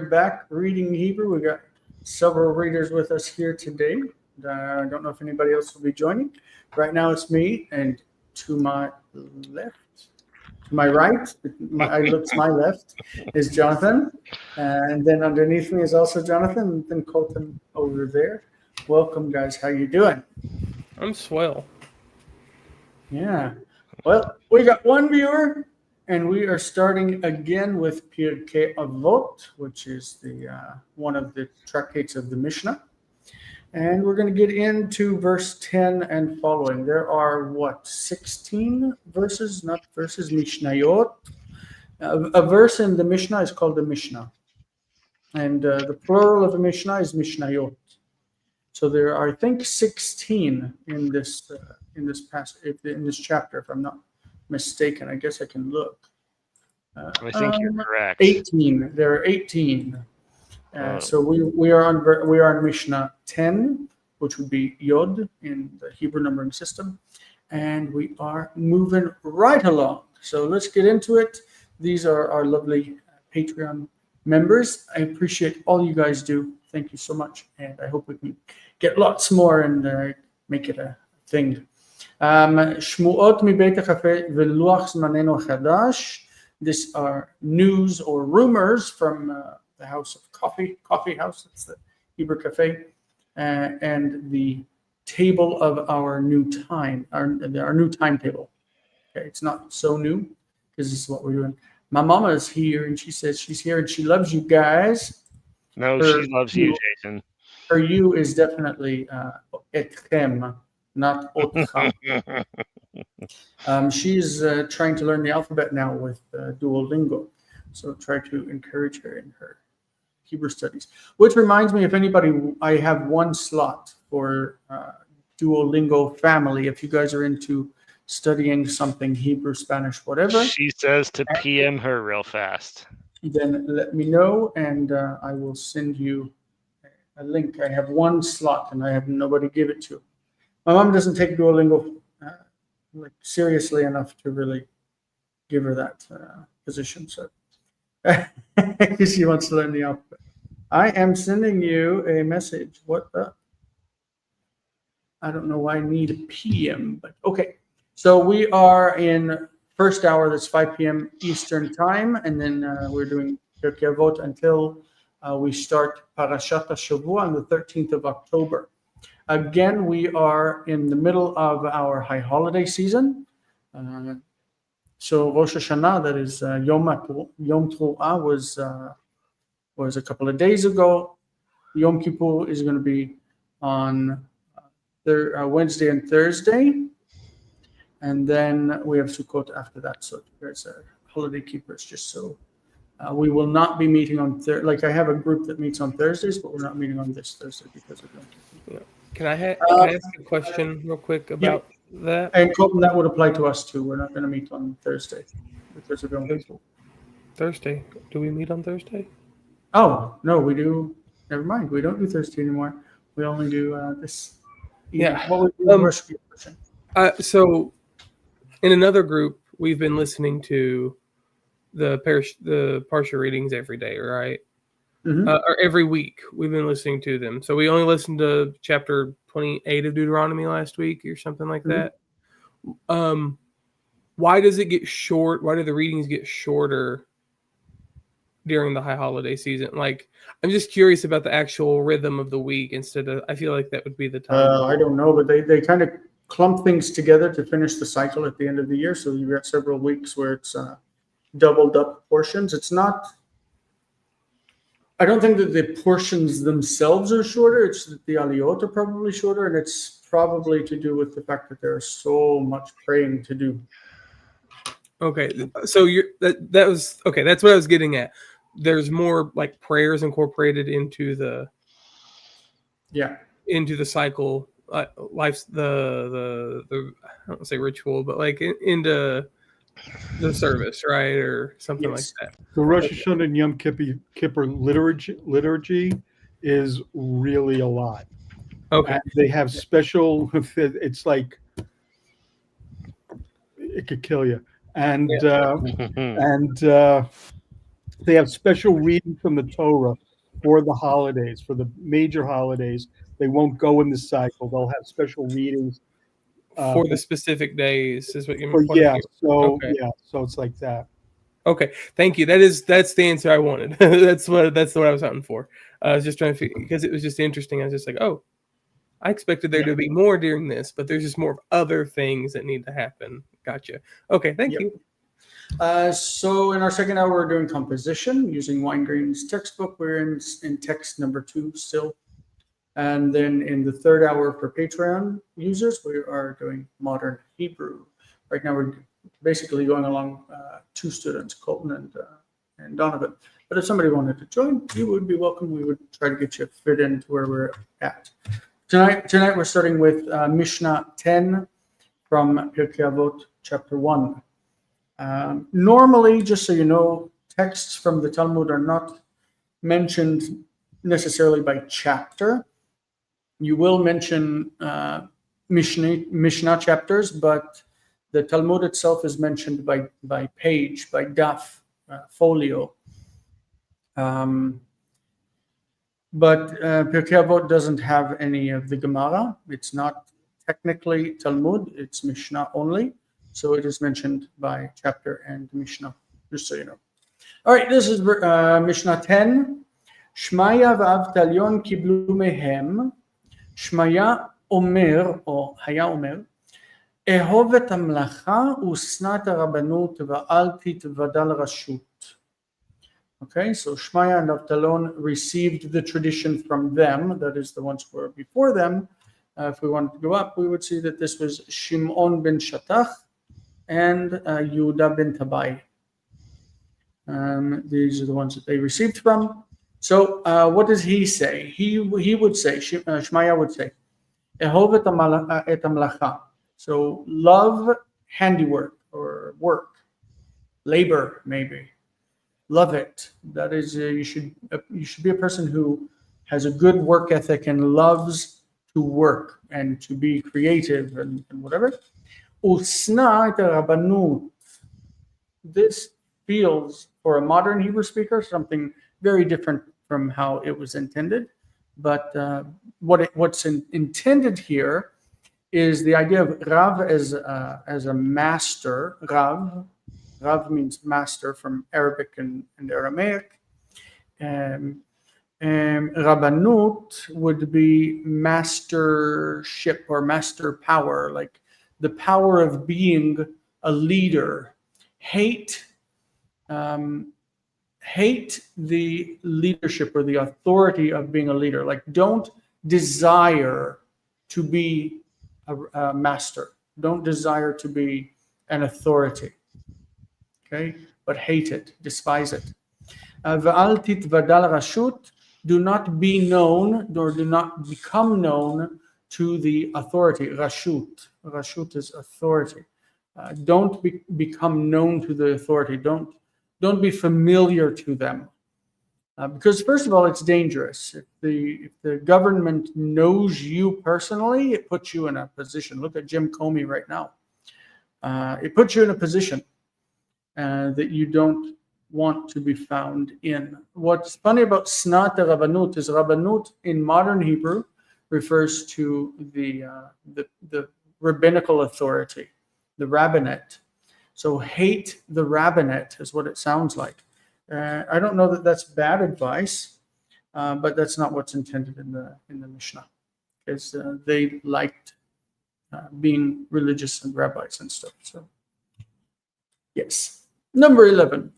back reading Hebrew. We got several readers with us here today. I don't know if anybody else will be joining. Right now it's me, and to my left, to my right, I look to my left, is Jonathan. And then underneath me is also Jonathan, and then Colton over there. Welcome, guys. How you doing? I'm swell. Yeah. Well, we got one viewer, and we are starting again with Pirkei Avot, which is the one of the tractates of the Mishnah. And we're going to get into verse 10 and following. There are, 16 verses, not verses, Mishnayot. A verse in the Mishnah is called the Mishnah. And the plural of the Mishnah is Mishnayot. So there are, I think, 16 in this chapter, if I'm not mistaken. I guess I can look. I think you're correct. 18. There are 18. So we are on Mishnah 10, which would be Yod in the Hebrew numbering system, and we are moving right along. So let's get into it. These are our lovely Patreon members. I appreciate all you guys do. Thank you so much, and I hope we can get lots more and make it a thing. Shmuot מבית הקפה ולוח זמננו החדש. These are news or rumors from the house of coffee house. It's the Hebrew cafe, and the table of our new time, our new timetable. Okay, it's not so new because this is what we're doing. My mama is here, and she says she's here and she loves you guys. No, she loves you, Jason. Her you is definitely etchem, not otchem. She's trying to learn the alphabet now with Duolingo, so try to encourage her in her Hebrew studies. Which reminds me, if anybody, I have one slot for Duolingo family. If you guys are into studying something, Hebrew, Spanish, whatever. She says to PM her real fast. Then let me know, and I will send you a link. I have one slot, and I have nobody to give it to. My mom doesn't take Duolingo seriously enough to really give her that position. So because she wants to learn the alphabet. I am sending you a message. What the? I don't know why I need a PM, but okay. So we are in first hour. That's 5 p.m. Eastern time, and then we're doing Pirkei Avot until we start Parashat HaShavua on the 13th of October. Again, we are in the middle of our high holiday season. So Rosh Hashanah, that is Yom Teruah, was a couple of days ago. Yom Kippur is going to be on Wednesday and Thursday. And then we have Sukkot after that. So there's holiday keepers, just so we will not be meeting on Thursday. Like I have a group that meets on Thursdays, but we're not meeting on this Thursday because of Yom Kippur. Can I ask a question real quick about that? And Colton, that would apply to us too. We're not going to meet on Thursday because of Yom Kippur. Thursday? Do we meet on Thursday? Oh, no, we do. Never mind. We don't do Thursday anymore. We only do this. Yeah. What was so in another group, we've been listening to the Parsha readings every day, right? Mm-hmm. Or every week we've been listening to them. So we only listened to chapter 28 of Deuteronomy last week or something like that. Why does it get short? Why do the readings get shorter during the high holiday season? Like, I'm just curious about the actual rhythm of the week instead of, I feel like that would be the time. I don't know, but they kind of clump things together to finish the cycle at the end of the year. So you've got several weeks where it's doubled up portions. It's not, I don't think that the portions themselves are shorter. It's that the aliyot are probably shorter, and it's probably to do with the fact that there's so much praying to do. Okay, so that was okay. That's what I was getting at. There's more like prayers incorporated into the cycle, life's the I don't want to say ritual, but like into the service, right, or something like that. The Rosh Hashanah and Yom Kippur liturgy is really a lot. Okay, and they have special. It's like it could kill you, and They have special readings from the Torah for the holidays, for the major holidays. They won't go in the cycle. They'll have special readings. For the specific days is what For, you're Okay. so it's like that. Okay, thank you. That's the answer I wanted. that's what I was hunting for. I was just trying to figure because it was just interesting. I was just like, oh, I expected there to be more during this, but there's just more of other things that need to happen. Gotcha. Okay, thank Yep. you. So in our second hour, we're doing composition using Weingreen's textbook. We're in text number 2 still. And then in the third hour for Patreon users, we are doing modern Hebrew. Right now, we're basically going along 2 students, Colton and Donovan. But if somebody wanted to join, you would be welcome. We would try to get you fit into where we're at. Tonight we're starting with Mishnah 10 from Pirkei Avot, chapter 1. Normally, just so you know, texts from the Talmud are not mentioned necessarily by chapter. You will mention Mishnah chapters, but the Talmud itself is mentioned by page, by daf, folio. But Pirkei Avot doesn't have any of the Gemara. It's not technically Talmud, it's Mishnah only. So it is mentioned by chapter and Mishnah, just so you know. All right, this is Mishnah 10. Shmaya v'Avtalion kiblu mehem. Shmaya omer, or haya omer, ehov et hamlacha usnat harabanut va'al titvadal rashut. Okay, so Shmaya and Avtalon received the tradition from them, that is the ones who were before them. If we wanted to go up, we would see that this was Shimon ben Shatach and Yehuda ben Tabai. These are the ones that they received from. So what does he say? He would say, Shmaya would say, Ehov et hamlacha. So love handiwork or work, labor maybe. Love it. That is, you should be a person who has a good work ethic and loves to work and to be creative and whatever. Usna et rabbanut. This feels, for a modern Hebrew speaker, something very different from how it was intended. But what's intended here is the idea of Rav as a master. Rav means master from Arabic and Aramaic. Rabbanut would be mastership or master power, like the power of being a leader. Hate the leadership or the authority of being a leader. Like, don't desire to be a master. Don't desire to be an authority. Okay, but hate it, despise it. V'al titvadal rashut, do not be known or do not become known to the authority. Rashut is authority. Don't become known to the authority. Don't be familiar to them, because first of all, it's dangerous. If the government knows you personally, it puts you in a position. Look at Jim Comey right now. It puts you in a position that you don't want to be found in. What's funny about Snat Rabbanut is Rabbanut in modern Hebrew refers to the rabbinical authority, the rabbinate. So hate the rabbinate is what it sounds like. I don't know that that's bad advice, but that's not what's intended in the Mishnah, because they liked being religious and rabbis and stuff. So yes. Number 11,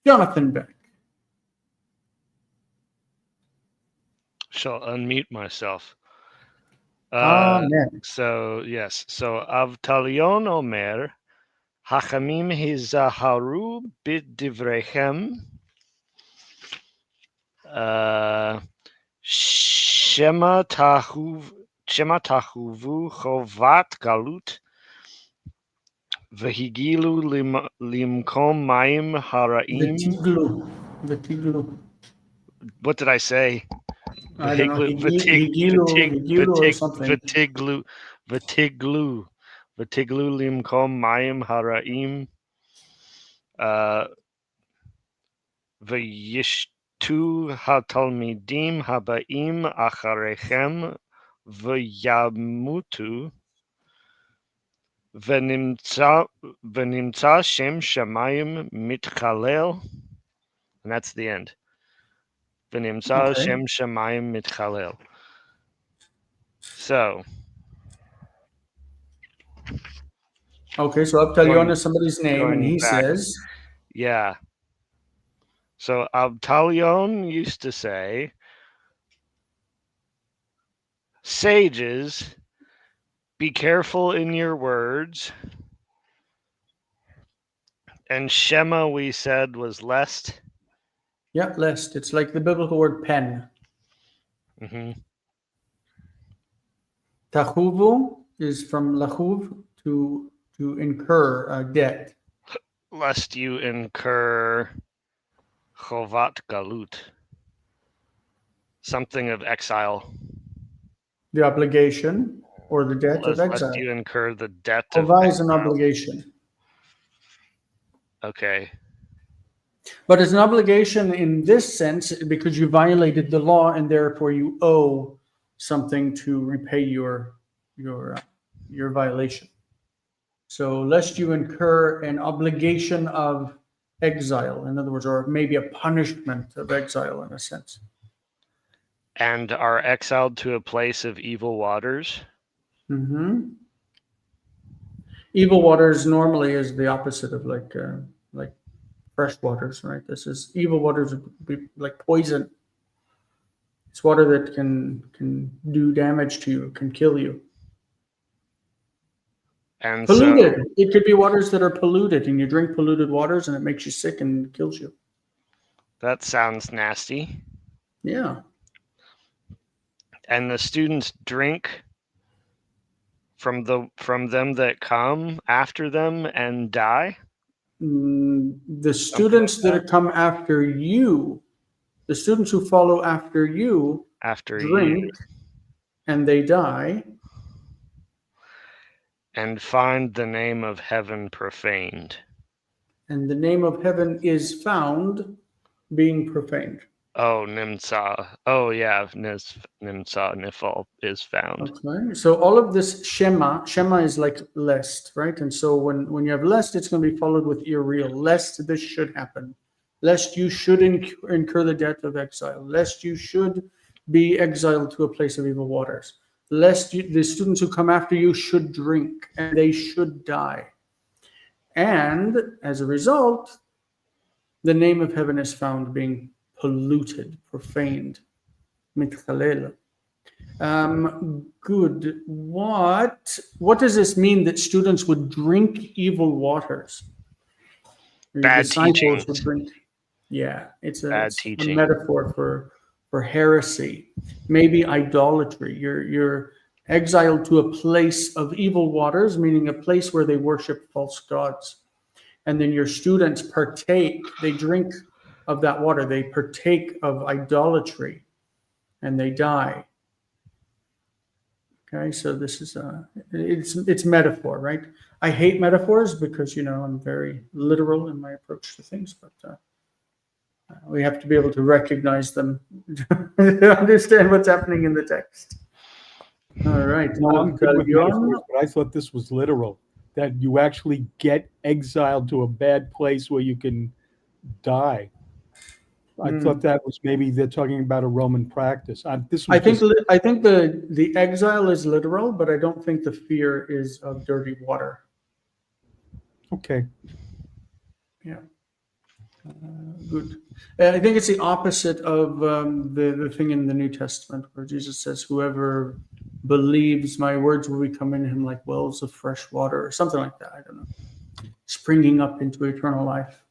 Jonathan Beck. Shall unmute myself. Amen. So yes. So Avtalion Omer, Hachamim hizaharu b'divrechem, Shema tahuvu chovat galut, Vehigilu limkom mayim haraim. Vitiglu. What did I say? I don't know. Higilu or something. Vitiglu limkom mayim haraim. וישתו התלמידים הבאים אחריכם וימותו, ונמצא שם שמיים מתחלל, and that's the end. ונמצא Okay. שם שמיים מתחלל. So, Okay, so Abtalion Going- is somebody's name, and going he back. says, yeah. So Abtalion used to say, sages, be careful in your words. And Shema, we said, was lest. yeah, lest. It's like the biblical word pen. hmm Tachuvu is from lachuv, to incur a debt. Lest you incur chovat galut, something of exile. The obligation or the debt of Lest exile. you incur the debt of Chova is an exile. obligation. Okay. But it's an obligation in this sense because you violated the law and therefore you owe something to repay your violation. So lest you incur an obligation of exile, in other words, or maybe a punishment of exile in a sense. And are exiled to a place of evil waters. Mm-hmm. Evil waters normally is the opposite of like fresh waters, right? This is evil waters would be like poison. It's water that can do damage to you, can kill you. And Polluted. so It could be waters that are polluted, and you drink polluted waters, and it makes you sick and kills you. that sounds nasty. Yeah. And the students drink from them that come after them and die. The students that come after you, the students who follow after you, After drink, you, and they die. and find the name of heaven profaned. And the name of heaven is found being profaned. Oh, Nimsa. Oh, yeah, Nimsa, Nifal is found. Okay. So all of this Shema is like lest, right? And so when you have lest, it's going to be followed with irreal. Lest this should happen. Lest you should incur the debt of exile. Lest you should be exiled to a place of evil waters. Lest the students who come after you should drink and they should die. And as a result, the name of heaven is found being polluted, profaned. Mitchalel. Good. What does this mean that students would drink evil waters? Or Bad disciples teachings. would drink. Yeah, it's Bad a teaching. metaphor for heresy, maybe idolatry. You're exiled to a place of evil waters, meaning a place where they worship false gods. And then your students partake, they drink of that water, they partake of idolatry, and they die. Okay, so this is it's metaphor, right? I hate metaphors because I'm very literal in my approach to things, but we have to be able to recognize them to understand what's happening in the text. All right. No, I'm good with Abtalion. metaphors, but I thought this was literal. That you actually get exiled to a bad place where you can die. I thought that was maybe they're talking about a Roman practice. This was I think just- I think the exile is literal, but I don't think the fear is of dirty water. okay. Yeah. Good. I think it's the opposite of the thing in the New Testament where Jesus says, whoever believes my words will become in him like wells of fresh water or something like that. I don't know. Springing up into eternal life.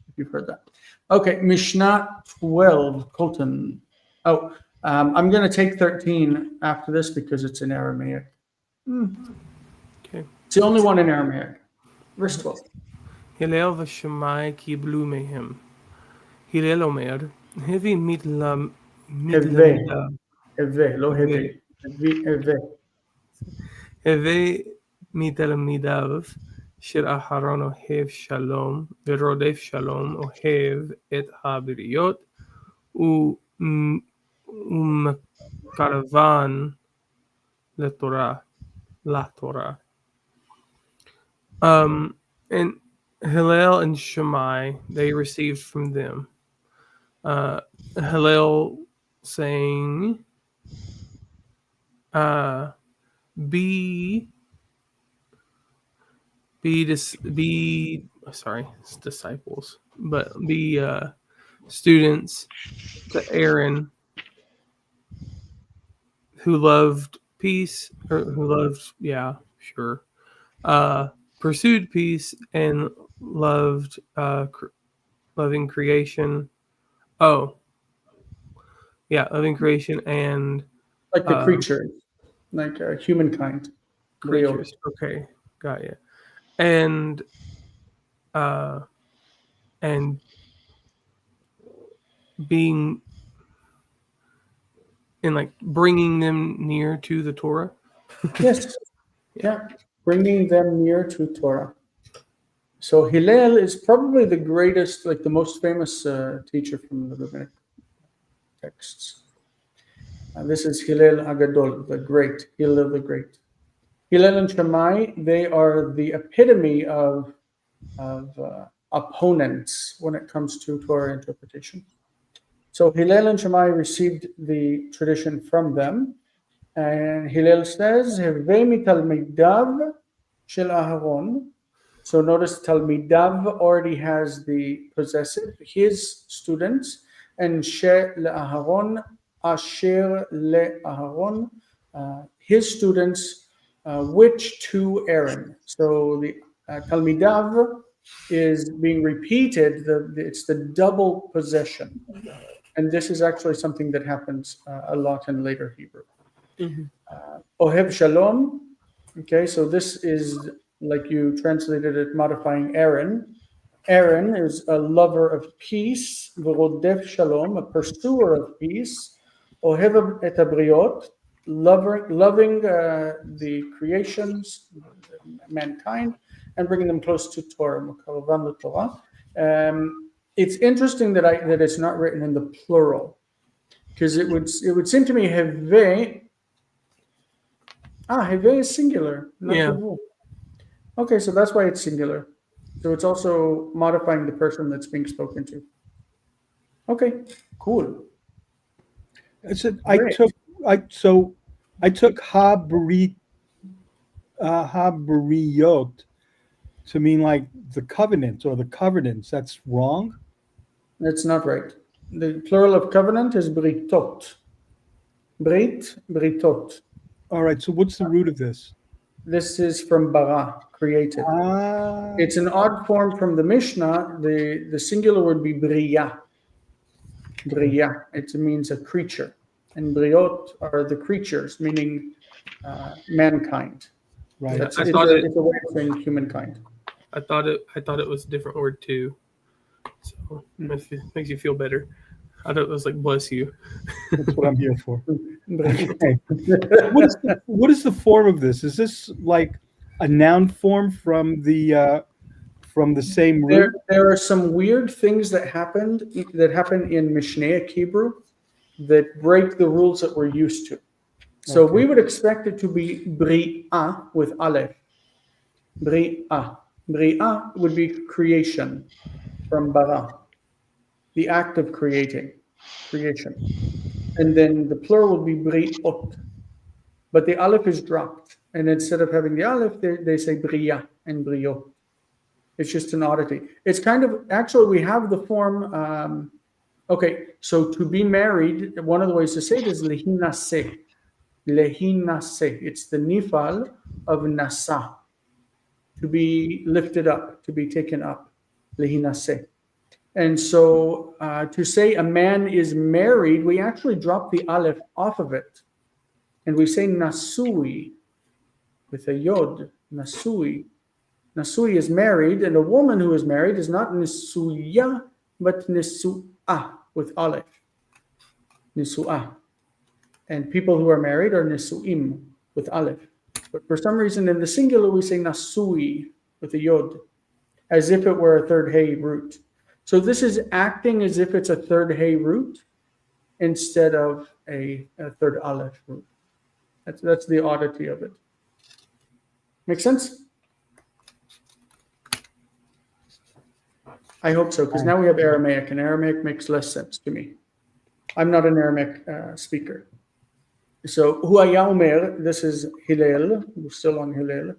If you've heard that. Okay, Mishnah 12, Colton. Oh, I'm going to take 13 after this because it's in Aramaic. Okay. It's the only one in Aramaic. Verse 12. הלל ושמאי קיבלו מהם. הלל אומר, הביא מתלמידיו. Eve, lo heve. Eve. הווי מתלמידיו של אהרון אוהב שלום, ורודף שלום אוהב את הבריות, ומקרבן לתורה. And Hillel and Shammai, they received from them. Hillel saying, be disciples, but be students to Aaron, who loved peace, or who loved, pursued peace and loved loving creation. Loving creation and Like the creature, like humankind. creatures. Okay, got you. And being and like bringing them near to the Torah. Yes. Yeah. Bringing them near to Torah. So Hillel is probably the greatest, like the most famous teacher from the rabbinic texts. This is Hillel Agadol, the great, Hillel the Great. Hillel and Shammai, they are the epitome of opponents when it comes to Torah interpretation. So Hillel and Shammai received the tradition from them, and Hillel says, "Hevei mitalmidav shel Aharon." So notice Talmidav already has the possessive, his students, and She le'Aharon, Asher le'Aharon, his students, which to Aaron. So the Talmidav is being repeated, it's the double possession. And this is actually something that happens a lot in later Hebrew. Ohev Shalom, okay, so this is like you translated it, modifying Aaron. Aaron is a lover of peace, V'rodef Shalom, a pursuer of peace. Ohev et habriot, loving the creations, mankind, and bringing them close to Torah, Mukaravan l'Torah. It's interesting that it's not written in the plural, because it would seem to me Heveh. Heveh is singular, not Hevu. Okay, so that's why it's singular. So it's also modifying the person that's being spoken to. Okay, cool. I took habariyot to mean like the covenant or the covenants. That's wrong. That's not right. The plural of covenant is britot. Britot. All right. So what's the root of this? This is from bara, created. It's an odd form from the Mishnah. The singular would be bria. Bria. It means a creature. And briot are the creatures, meaning mankind. Right. It's a way of saying humankind. I thought it was a different word too. So it makes you feel better. I thought it was like bless you. That's what I'm here for. Okay. What is the form of this? Is this like a noun form from the same root? There are some weird things that happen in Mishnaic Hebrew that break the rules that we're used to. So we would expect it to be bri'ah with aleph. Bri'ah. Bri'ah would be creation from bara, the act of creation. And then the plural would be bri'ot. But the aleph is dropped. And instead of having the aleph, they say bri'ah and bri'ot. It's just an oddity. It's kind of, actually, we have the form, so to be married, one of the ways to say it is lehinaseh. Lehinaseh. It's the nifal of nasa. To be lifted up, to be taken up. Lehinaseh. And so to say a man is married, we actually drop the aleph off of it. And we say nasui with a yod, nasui. Nasui is married, and a woman who is married is not nisuya, but nisu'ah with aleph. Nisu'ah. And people who are married are nisu'im with aleph. But for some reason in the singular we say nasui with a yod, as if it were a third hey root. So this is acting as if it's a third hey root instead of a third aleph root. That's the oddity of it. Make sense? I hope so, because now we have Aramaic, and Aramaic makes less sense to me. I'm not an Aramaic speaker. So, Huaya Omer, this is Hillel, we're still on Hillel.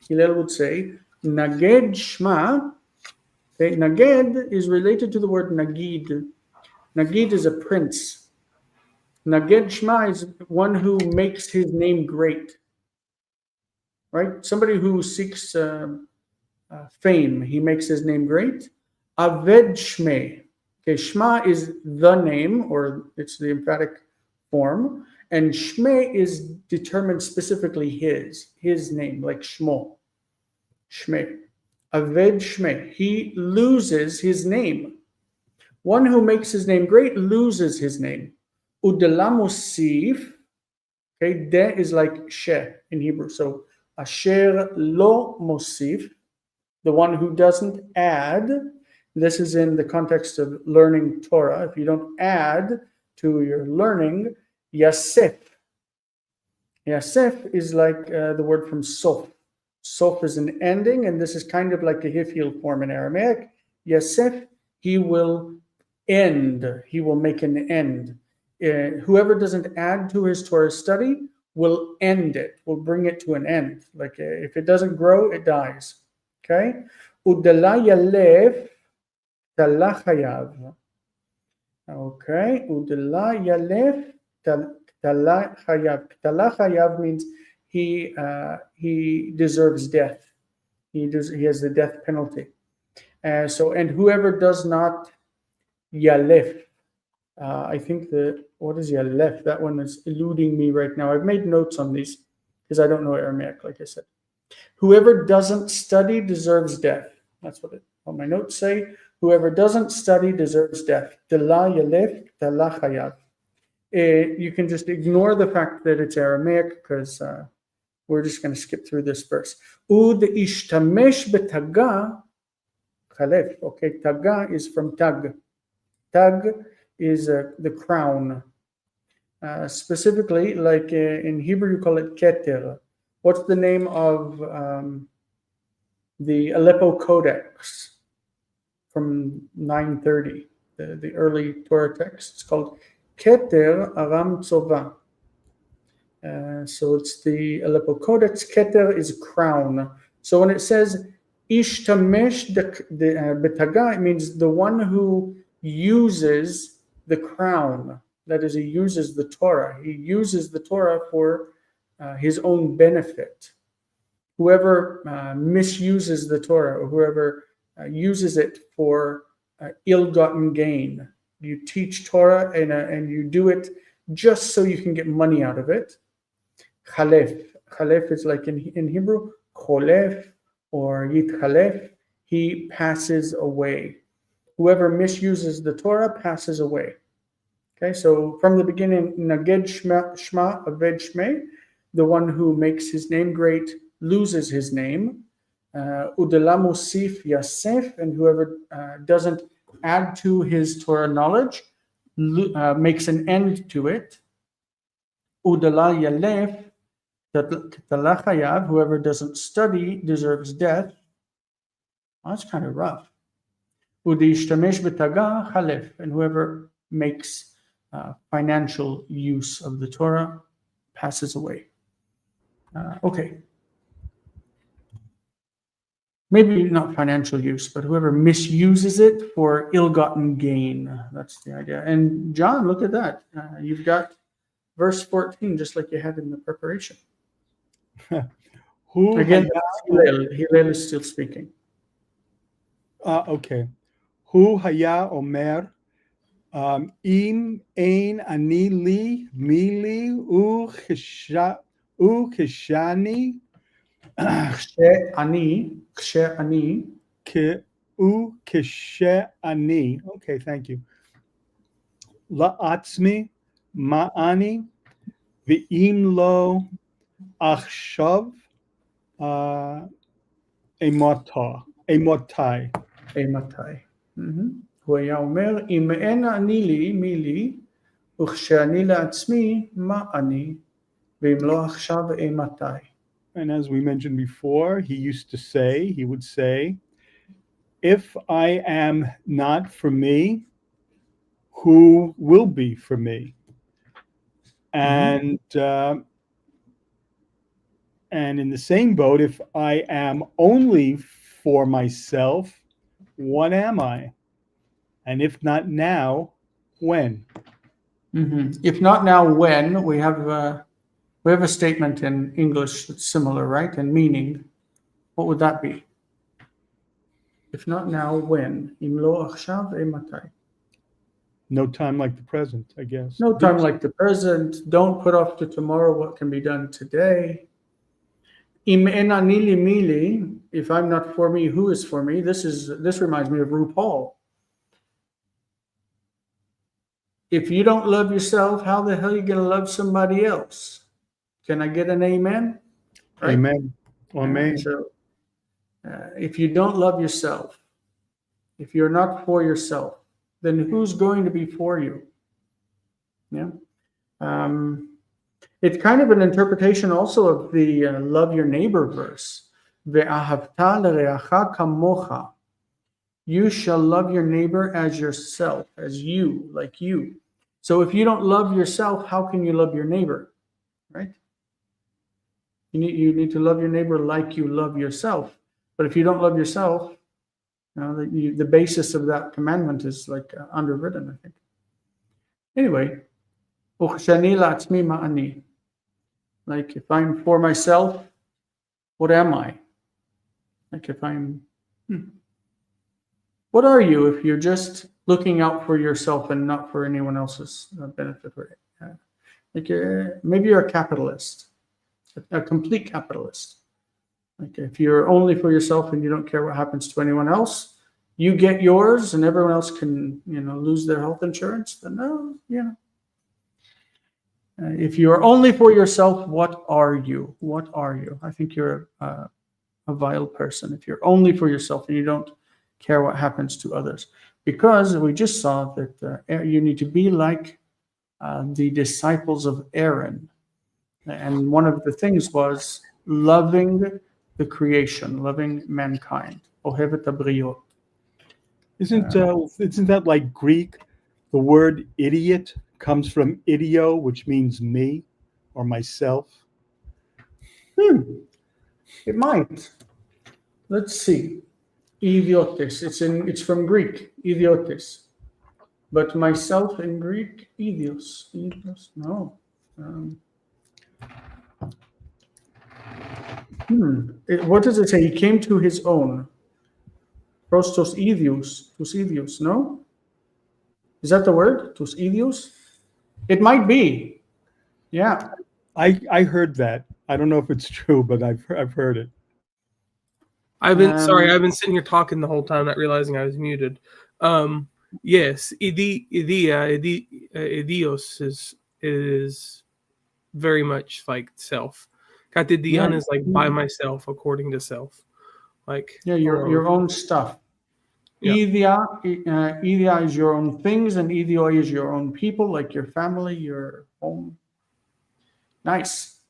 Hillel would say, Naged Shma. Okay, Naged is related to the word Nagid. Nagid is a prince. Naged Shma is one who makes his name great. Right? Somebody who seeks fame, he makes his name great. Aved Shmei. Okay, Shma is the name, or it's the emphatic form, and Shmei is determined specifically his name, like Shmo. Shmei. Aved Shmei. He loses his name. One who makes his name great loses his name. Udela Mosif. Okay, de is like she in Hebrew. So Asher lo Mosif, the one who doesn't add. This is in the context of learning Torah. If you don't add to your learning, Yasef. Yasef is like the word from sof. Sof is an ending, and this is kind of like a hifil form in Aramaic. Yasef, he will end. He will make an end. Whoever doesn't add to his Torah study will end it, will bring it to an end. Like if it doesn't grow, it dies. Okay? Udala yalef tala chayav. Okay? Udala yalef tala chayav. Tala chayav means he deserves death. He has the death penalty. And whoever does not yalef, I think what is yalef? That one is eluding me right now. I've made notes on these because I don't know Aramaic, like I said. Whoever doesn't study deserves death. That's what my notes say. Whoever doesn't study deserves death. Tala yalef, tala chayav. You can just ignore the fact that it's Aramaic because we're just going to skip through this verse. Ud ishtamesh betaga chalef. Okay, taga is from tag. Tag is the crown. Specifically, like in Hebrew, you call it keter. What's the name of the Aleppo Codex from 930, the early Torah text? It's called Keter Aram Tzova. So it's the Aleppo Codex. Keter is crown. So when it says Ishtamesh betaga, it means the one who uses the crown. That is, he uses the Torah. He uses the Torah for his own benefit. Whoever misuses the Torah, or whoever uses it for ill-gotten gain, you teach Torah and you do it just so you can get money out of it. Chalef. Chalef is like in Hebrew, cholef or yitchalef. He passes away. Whoever misuses the Torah passes away. Okay, so from the beginning, Naged Shma Aved Shmei, the one who makes his name great loses his name. Udela Mosif Yasef, and whoever doesn't add to his Torah knowledge makes an end to it. Udela Yalef Tala Chayav, whoever doesn't study deserves death. Well, that's kind of rough. Udishtamesh betaga chalef, and whoever makes financial use of the Torah passes away. Okay. Maybe not financial use, but whoever misuses it for ill-gotten gain. That's the idea. And John, look at that. You've got verse 14, just like you had in the preparation. Again, Hillel is still speaking. Okay. Hu haya omer im ein ani li mili u kishani Kshe'ani. ke u kishani. Okay, thank you. La'atzmi ma'ani v'im lo achshav אמותי. אימתי. הוא היה אומר, אם אין אני לי, מי לי, וכשאני לעצמי, מה אני, ואם לא עכשיו, אימתי. And as we mentioned before, he would say, if I am not for me, who will be for me? And in the same boat, if I am only for myself, what am I? And if not now, when? If not now, when? We have a statement in English that's similar, right? And meaning, what would that be? If not now, when? אם לא עכשיו, אימתי. No time like the present, I guess. No time like the present. Don't put off to tomorrow what can be done today. Im en ani li mi li, if I'm not for me, who is for me? This reminds me of RuPaul. If you don't love yourself, how the hell are you going to love somebody else? Can I get an amen? Right? Amen. Amen. So, if you don't love yourself, if you're not for yourself, then who's going to be for you? Yeah. It's kind of an interpretation also of the love your neighbor verse. Ve'ahavta l'reacha kamocha. You shall love your neighbor as yourself, as you, like you. So if you don't love yourself, how can you love your neighbor? Right? You need to love your neighbor like you love yourself. But if you don't love yourself, the basis of that commandment is like underwritten, I think. Anyway, like if I'm for myself, what am I? Like if I'm, what are you if you're just looking out for yourself and not for anyone else's benefit? Like maybe you're a capitalist, a complete capitalist. Like if you're only for yourself and you don't care what happens to anyone else, you get yours and everyone else can, lose their health insurance, then no, if you're only for yourself, what are you? What are you? I think you're a vile person if you're only for yourself and you don't care what happens to others. Because we just saw that you need to be like the disciples of Aaron. And one of the things was loving the creation, loving mankind. Ohevet habriot. Isn't that like Greek? The word idiot comes from idio, which means me or myself. It might. Let's see. Idiotes. It's from Greek. Idiotes. But myself in Greek, idios. Idios. No. What does it say? He came to his own. Prostos idios. Tus idios. No? Is that the word? Tus idios? It might be. Yeah. I heard that. I don't know if it's true, but I've heard it. I've been sitting here talking the whole time, not realizing I was muted. Yes, idios is very much like self. Katidian is like by myself, according to self. Like your own stuff. Yeah. Idia is your own things, and idioi is your own people, like your family, your home. Nice.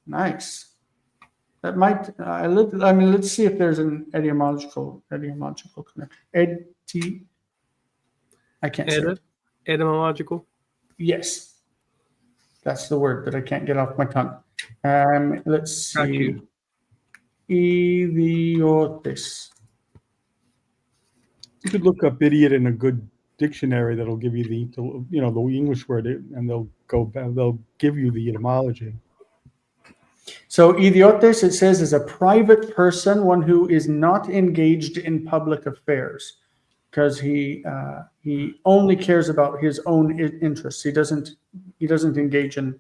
That might. Let's see if there's an etymological connection. I can't say it. Etymological. Yes, that's the word that I can't get off my tongue. Let's see. Idiotes. You could look up idiot in a good dictionary that'll give you the English word, and they'll give you the etymology. So idiotes, it says, is a private person, one who is not engaged in public affairs, because he only cares about his own interests. He doesn't engage in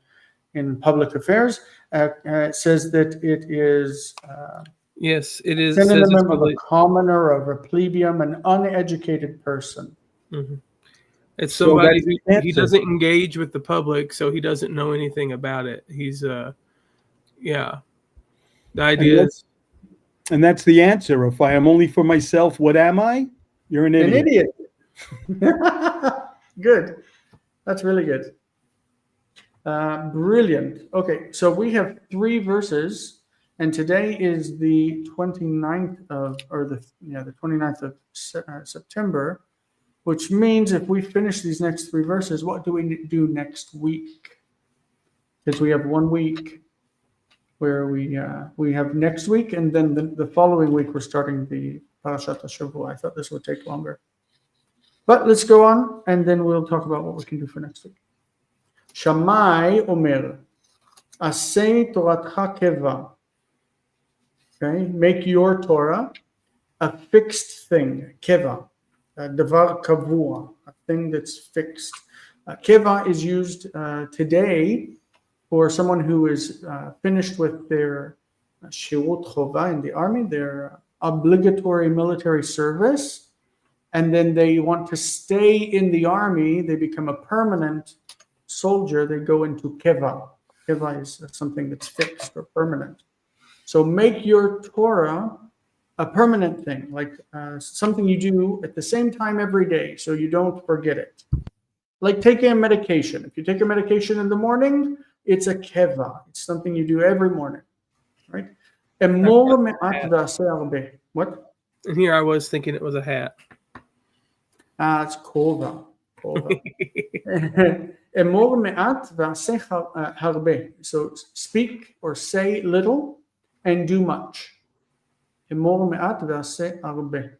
public affairs. It says that it is. Yes, it is. Synonym of a commoner, of a plebeian, an uneducated person. Mm-hmm. It's somebody So he doesn't engage with the public, so he doesn't know anything about it. He's The idea is And that's the answer. If I am only for myself, what am I? You're an An idiot. idiot. Good. That's really good. Brilliant. Okay, so we have 3 verses, and today is the 29th of, or the 29th of September, which means if we finish these next 3 verses, what do we do next week? Because we have 1 week where we have next week, and then the following week we're starting the Parashat HaShavua. I thought this would take longer. But let's go on, and then we'll talk about what we can do for next week. Shammai Omer, Asei Toratcha Keva. Okay, make your Torah a fixed thing, Keva, Devar Kavua, a thing that's fixed. Keva is used today for someone who is finished with their Shirut Chova in the army, their obligatory military service, and then they want to stay in the army, they become a permanent soldier, they go into Keva. Keva is something that's fixed or permanent. So make your Torah a permanent thing, like something you do at the same time every day so you don't forget it. Like taking a medication. If you take a medication in the morning, it's a keva. It's something you do every morning, right? What? And here I was thinking it was a hat. It's kova. Kova. Emor me'at v'aseh harbe. So speak or say little and do much. Emor me'at v'aseh harbe.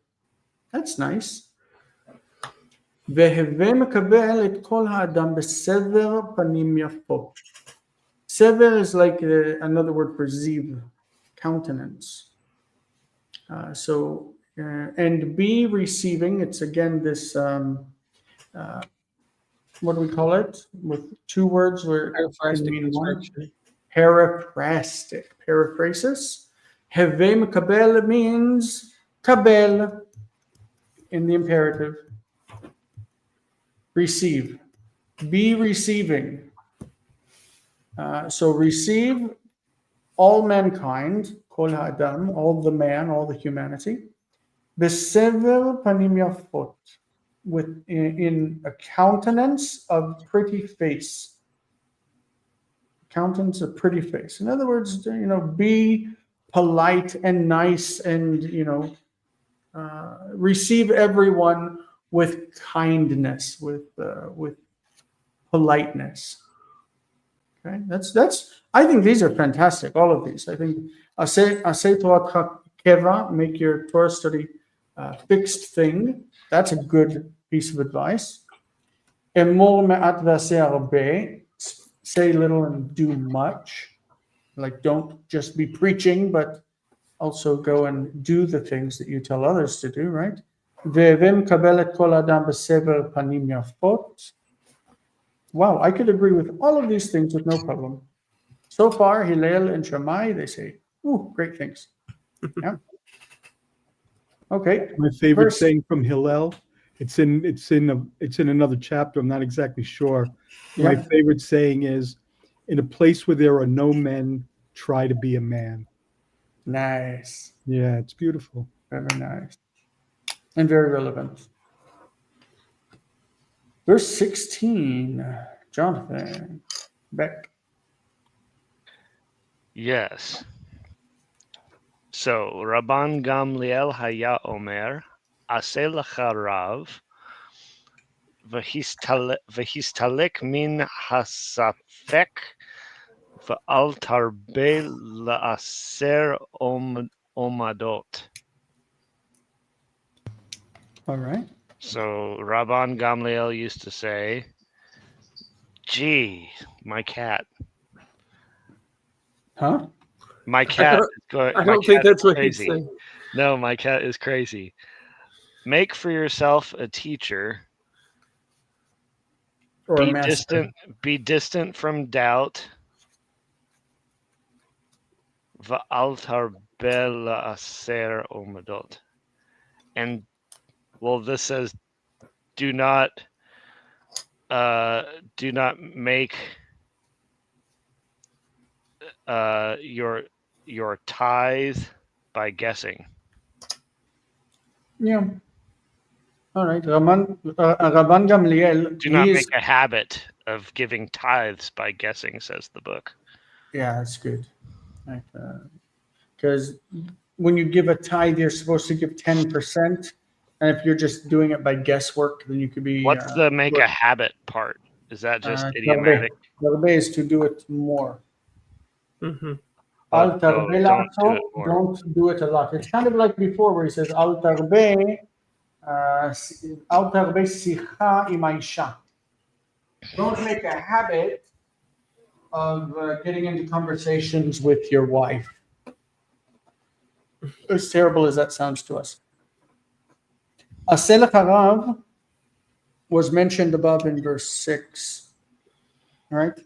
That's nice. והווה מקבל את כל האדם בסבר פנים יפות. Sever is like another word for ziv, countenance. And be receiving, it's again this, what do we call it? With 2 words where it can mean one. Paraphrastic, periphrasis. Heve mekabel means kabel in the imperative. Receive. Be receiving. So receive all mankind, kol ha'adam, all the man, all the humanity, besever panim yafot, in a countenance of pretty face. Countenance of pretty face. In other words, be polite and nice, and receive everyone with kindness, with politeness. Okay, that's. I think these are fantastic. All of these. I think aseh Torah keva, make your Torah study fixed thing. That's a good piece of advice. Emor me'at v'aseh harbe, say little and do much. Like don't just be preaching, but also go and do the things that you tell others to do. Right? Ve'vem kabel et kol adam b'sever panim yafot. Wow, I could agree with all of these things with no problem. So far, Hillel and Shammai, they say, "Ooh, great things." Yeah. Okay. My favorite saying from Hillel. It's in another chapter. I'm not exactly sure. Yeah. My favorite saying is, "In a place where there are no men, try to be a man." Nice. Yeah, it's beautiful. Very nice. And very relevant. Verse 16, Jonathan, Beck. Yes. So Rabban Gamliel haya omer, aseh lecha rav, v'histalek min hasafek, v'al tarbe la'aser omadot. All right. So Rabban Gamliel used to say, "Gee, my cat." Huh? My cat is I don't think that's what he'd crazy. say. No, my cat is crazy. Make for yourself a teacher. Or Be a master. distant from doubt. Va'al tarbe la'aser omadot. And well, this says, do not make your tithe by guessing. Yeah. All right. Rabban Gamliel. Do not he make is. a habit of giving tithes by guessing, says the book. Yeah, that's good. Because when you give a tithe, you're supposed to give 10%. And if you're just doing it by guesswork, then you could be. What's the make a habit part? Is that just idiomatic? Tarbe is to do it more. Mm-hmm. Al tarbe don't do la'aso, it more. don't do it a lot. It's kind of like before where he says al tarbe sicha im ha'isha. Don't make a habit of getting into conversations with your wife. As terrible as that sounds to us. Aselech harav was mentioned above in verse 6. All right.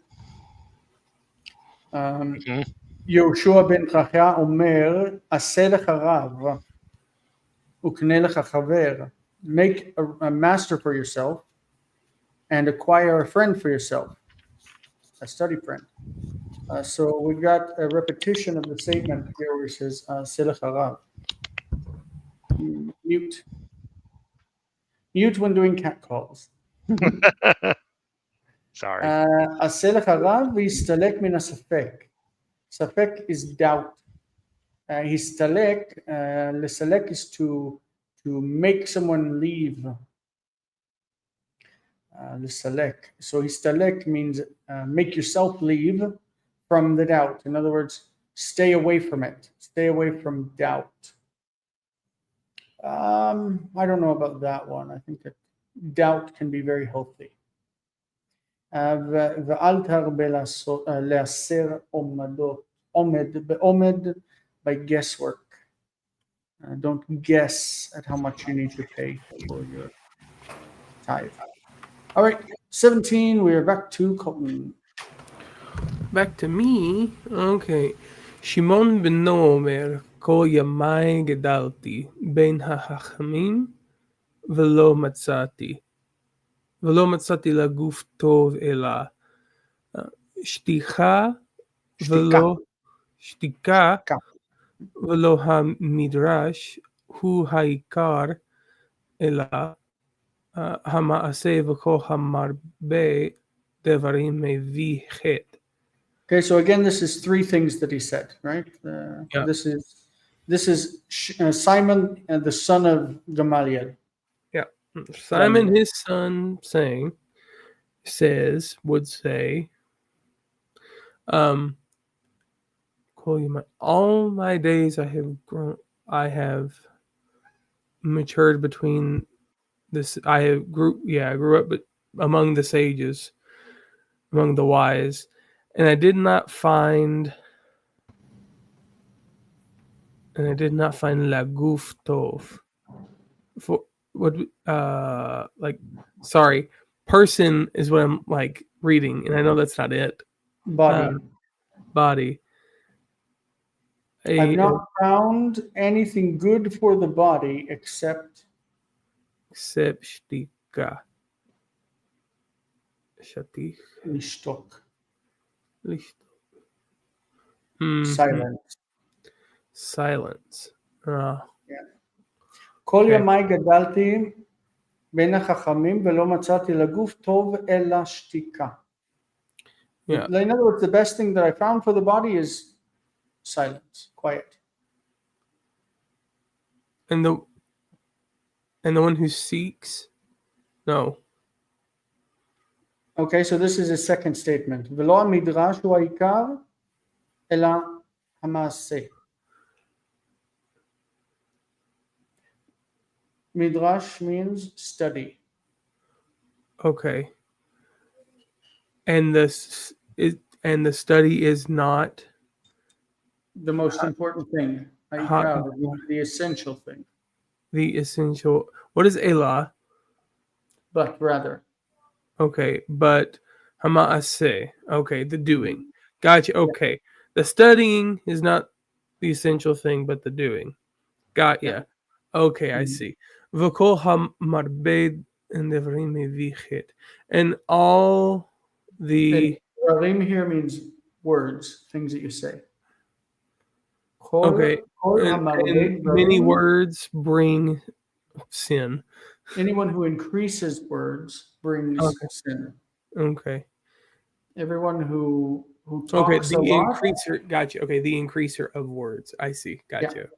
Mhm. יהושע בן חכיה אומר, עשה לך רב וקנה לך חבר. Make a master for yourself and acquire a friend for yourself, a study friend. So we've got a repetition of the statement here where it says, עשה לך רב. Mute. Mute when doing cat calls. Sorry. עשה לך רב והסתלק מן הספק. ספק is doubt. Histalek, lesalek is to make someone leave. Lesalek. So histalek means make yourself leave from the doubt. In other words, stay away from it. Stay away from doubt. I don't know about that one. I think that doubt can be very healthy. ואל תרבה להסר עומד by guesswork. Don't guess at how much you need to pay for your tithe. All right, 17, we are back to Colton. Back to me. Okay. שמעון בנו אומר, כל ימי גדלתי בין החכמים ולא מצאתי לגוף טוב אלא שתיקה ולא המדרש הוא העיקר אלא המעשה וכל המרבה דברים מביא חטא. Okay, so again, this is three things that he said, right? Yeah. This is Simon, the son of Gamaliel. Yeah. Simon, his son, would say, all my days I have matured between this. I grew up among the sages, among the wise, and I did not find laguf tov. For what? Sorry, person is what I'm like reading, and I know that's not it. Body. I've not found anything good for the body except shtika. lishtok. Silence. כל ימי גדלתי בין החכמים ולא מצאתי לגוף טוב אלא שתיקה. In other words, the best thing that I found for the body is silence, quiet. And the one who seeks? No. Okay, so this is a second statement. ולא המדרש הוא העיקר, אלא המעשה. Midrash means study. Okay. And the study is not the most important thing. The essential thing. The essential. What is elah? But rather. Okay, but hama'aseh. Okay, the doing. Gotcha. Okay, the studying is not the essential thing, but the doing. Got ya. Okay, I see. V'kol hamarbed devrim mevichet, and all the Devarim here means words, things that you say. Okay. Kol And hamarbe many dvarim, words bring sin. anyone who increases words brings Okay. sin. Okay. Everyone who Okay. talks The a lot, increaser. Gotcha. Okay. The increaser of words. I see. Gotcha.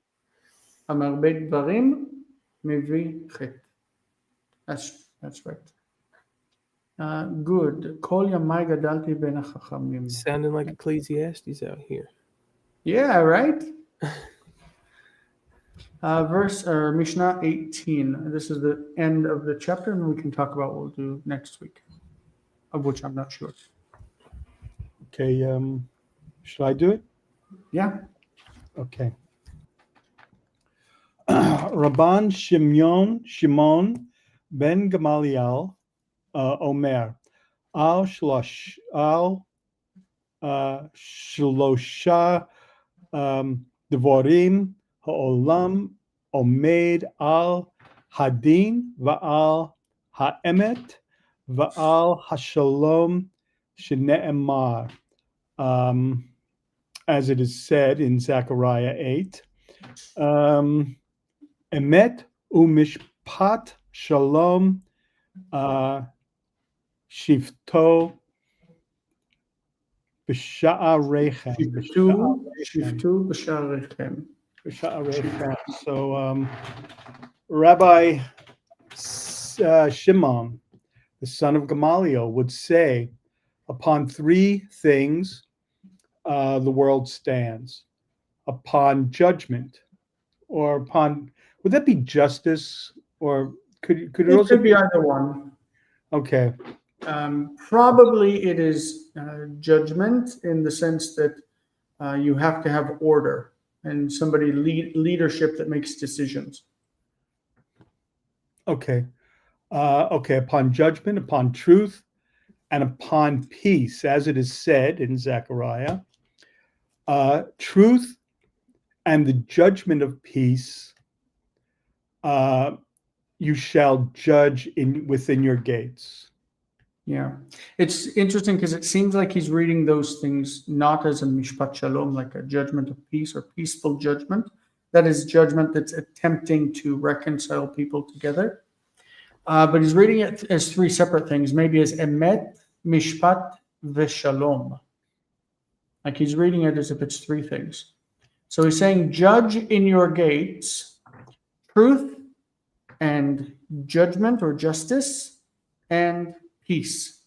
hamarbe dvarim mevi chet. That's right. Good. Kol yamai gadalti ben hachachamim. Sounding like Ecclesiastes out here. Yeah, right. Verse or Mishnah 18. This is the end of the chapter, and we can talk about what we'll do next week, of which I'm not sure. Okay, should I do it? Yeah. Okay. Rabban Shimon ben Gamaliel Omer al shlosha devorim ha'olam omed al hadin va'al ha'emet va'al hashalom shene'emar, as it is said in Zechariah 8. Emet umishpat shalom shifto b'sha'arechem. Shiftu b'sharechem. B'sha'arechem. So Rabbi Shimon, the son of Gamaliel, would say, upon three things the world stands: upon judgment, or upon, would that be justice, or could it It also could be either one. okay? Probably it is judgment in the sense that you have to have order and somebody leadership that makes decisions. Okay. Okay, upon judgment, upon truth, and upon peace, as it is said in Zechariah. Truth and the judgment of peace you shall judge within your gates. Yeah. It's interesting because it seems like he's reading those things not as a mishpat shalom, like a judgment of peace or peaceful judgment. That is judgment that's attempting to reconcile people together. But he's reading it as three separate things, maybe as emet, mishpat, veshalom. Like he's reading it as if it's three things. So he's saying, judge in your gates, truth and judgment or justice and peace.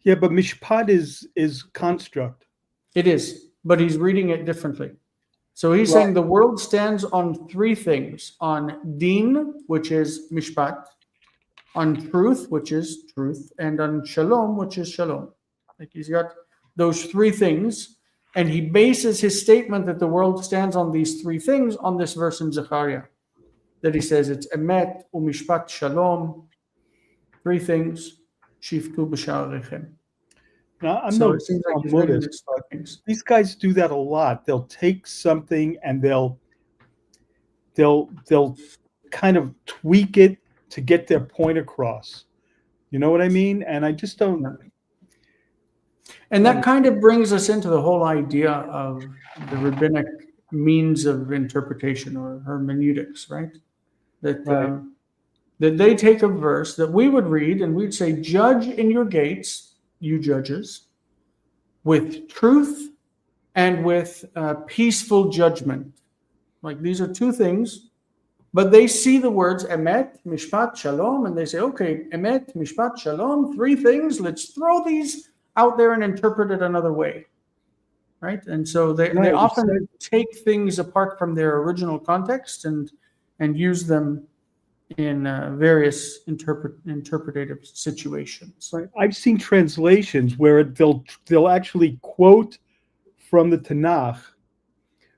Yeah, but mishpat is construct. It is, but he's reading it differently. So he's saying the world stands on three things: on din, which is mishpat, on truth, which is truth, and on shalom, which is shalom. Like he's got those three things, and he bases his statement that the world stands on these three things on this verse in Zechariah, that he says it's emet, umishpat, shalom, three things, shiftu b'sha'arechem. Now, I'm So no it seems like he's Buddhist, reading this but things. these guys do that a lot. They'll take something and they'll kind of tweak it to get their point across. You know what I mean? And I just don't. And that kind of brings us into the whole idea of the rabbinic means of interpretation or hermeneutics, right? That Right. that they take a verse that we would read and we'd say, "Judge in your gates, you judges, with truth and with peaceful judgment." Like these are two things, but they see the words emet, mishpat, shalom, and they say, "Okay, emet, mishpat, shalom, three things. Let's throw these out there and interpret it another way." Right? And so they Right, often take things apart from their original context and use them in various interpretative situations. Right. I've seen translations where they'll actually quote from the Tanakh,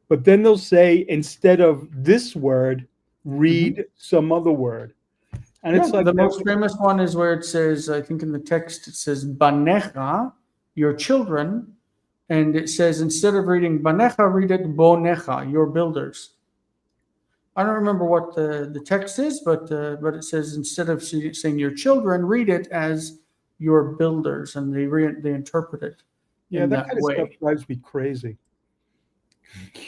but then they'll say, instead of this word, read some other word. And it's like the most famous one is where it says, I think in the text, it says banecha, your children, and it says instead of reading banecha, read it bonecha, your builders. I don't remember what the text is, but it says instead of saying your children, read it as your builders, and they interpret it yeah, in that kind of way. stuff drives me crazy.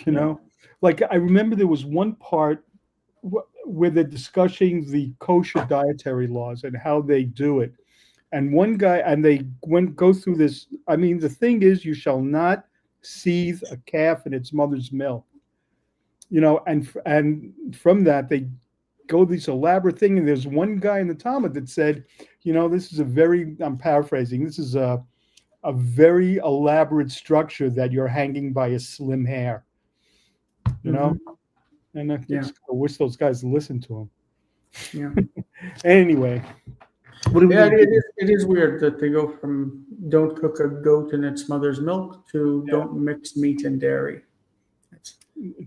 You know, like I remember there was one part where they're discussing the kosher dietary laws and how they do it. And one guy, and they go through this. I mean, the thing is, you shall not seethe a calf in its mother's milk. And from that they go this elaborate thing. And there's one guy in the Talmud that said, this is I'm paraphrasing, this is a very elaborate structure that you're hanging by a slim hair. And I wish those guys listened to him. Yeah. Anyway, what do we? Yeah, it is weird that they go from don't cook a goat in its mother's milk to don't mix meat and dairy.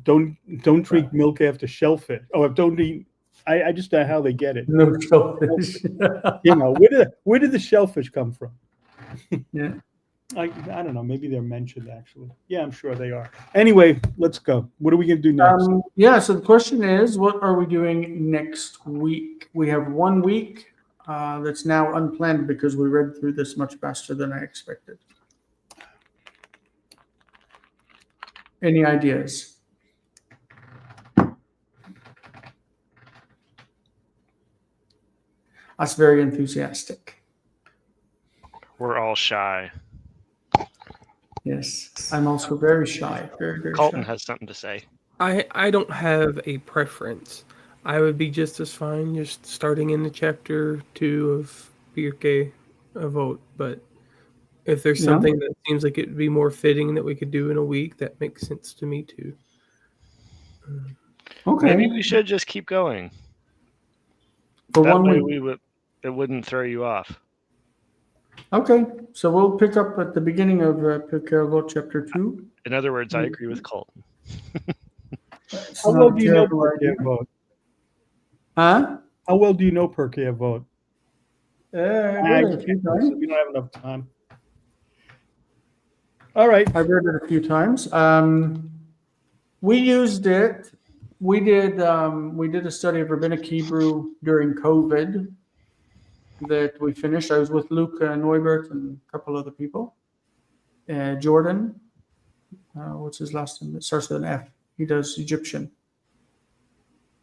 Don't drink milk after shellfish. Oh, don't eat. I just know how they get it. No shellfish. Where did the shellfish come from? Yeah. I don't know. Maybe they're mentioned actually. Yeah, I'm sure they are. Anyway, let's go. What are we going to do next? So the question is, what are we doing next week? We have 1 week that's now unplanned because we read through this much faster than I expected. Any ideas? That's very enthusiastic. We're all shy. Yes, I'm also very shy. Very, very Colton shy. has something to say. I don't have a preference. I would be just as fine just starting in the chapter 2 of Pirkei Avot, but if there's something that seems like it would be more fitting that we could do in a week, that makes sense to me too. Okay. Maybe we should just keep going. For That 1 way week. it wouldn't throw you off. Okay, so we'll pick up at the beginning of Pirkei Avot chapter 2. In other words, I agree with Colton. How well do you know Pirkei Avot? Huh? How well do you know Pirkei Avot? I read it a few times. We don't have enough time. All right. I've read it a few times. We used it. We did a study of Rabbinic Hebrew during COVID that we finished. I was with Luke Neubert and a couple other people. Jordan, what's his last name? It starts with an F. He does Egyptian.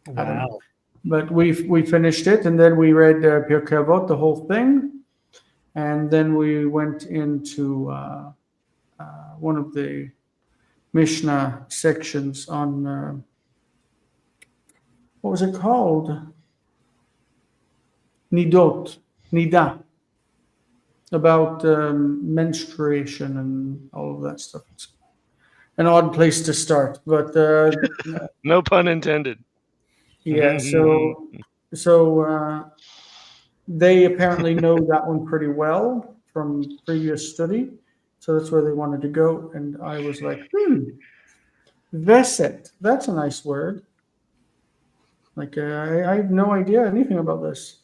Wow. But we finished it, and then we read Pirkei Avot, the whole thing, and then we went into one of the Mishnah sections on what was it called? Nida, about menstruation and all of that stuff. It's an odd place to start, but No pun intended. yeah. So they apparently know that one pretty well from previous study, so that's where they wanted to go. And I was like, Veset. That's a nice word. Like I have no idea anything about this.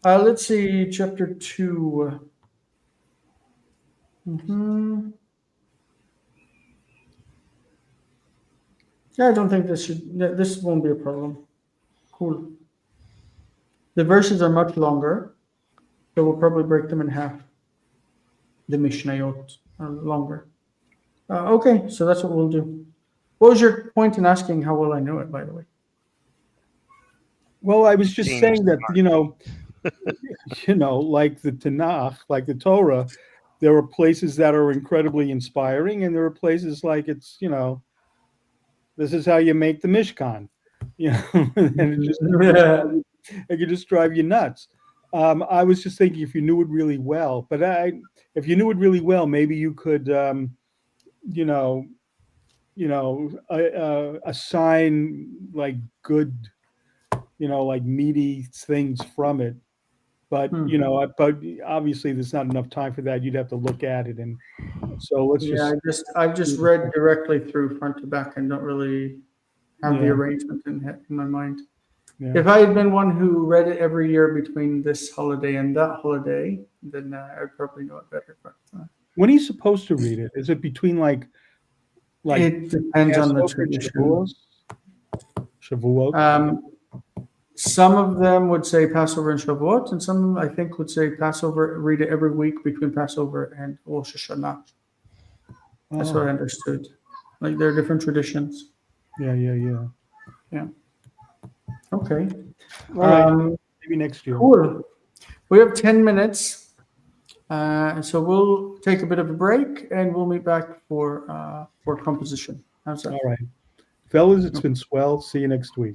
Let's see, chapter 2. Yeah, I don't think this won't be a problem. Cool. The verses are much longer, so we'll probably break them in half. The Mishnayot are longer. Okay, so that's what we'll do. What was your point in asking how well I know it, by the way? Well, I was just Seems saying that, like the Tanakh, like the Torah, there are places that are incredibly inspiring, and there are places like it's, this is how you make the Mishkan, and it could just drive you nuts. I was just thinking if you knew it really well, but if you knew it really well, maybe you could, assign like good, like meaty things from it. But but obviously there's not enough time for that. You'd have to look at it, and so let's just. I've just read directly through front to back and don't really have the arrangement in my mind. Yeah. If I had been one who read it every year between this holiday and that holiday, then I'd probably know it better. But when are you supposed to read it? Is it between like it depends on the tradition. Shavuot? Some of them would say Passover and Shavuot, and some I think would say Passover, read it every week between Passover and Rosh Hashanah. That's what I understood. Like there are different traditions. Yeah. Okay. All right. Um, Maybe next year. cool. We have 10 minutes. So we'll take a bit of a break and we'll meet back for composition. How's that? All right. Fellas, it's been swell. See you next week.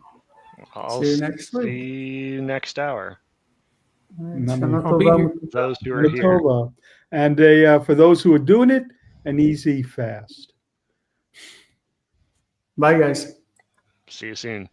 I'll See you next week. see you next hour. I'll be here. Those who are here. Manitoba. And for those who are doing it, an easy fast. Bye, guys. See you soon.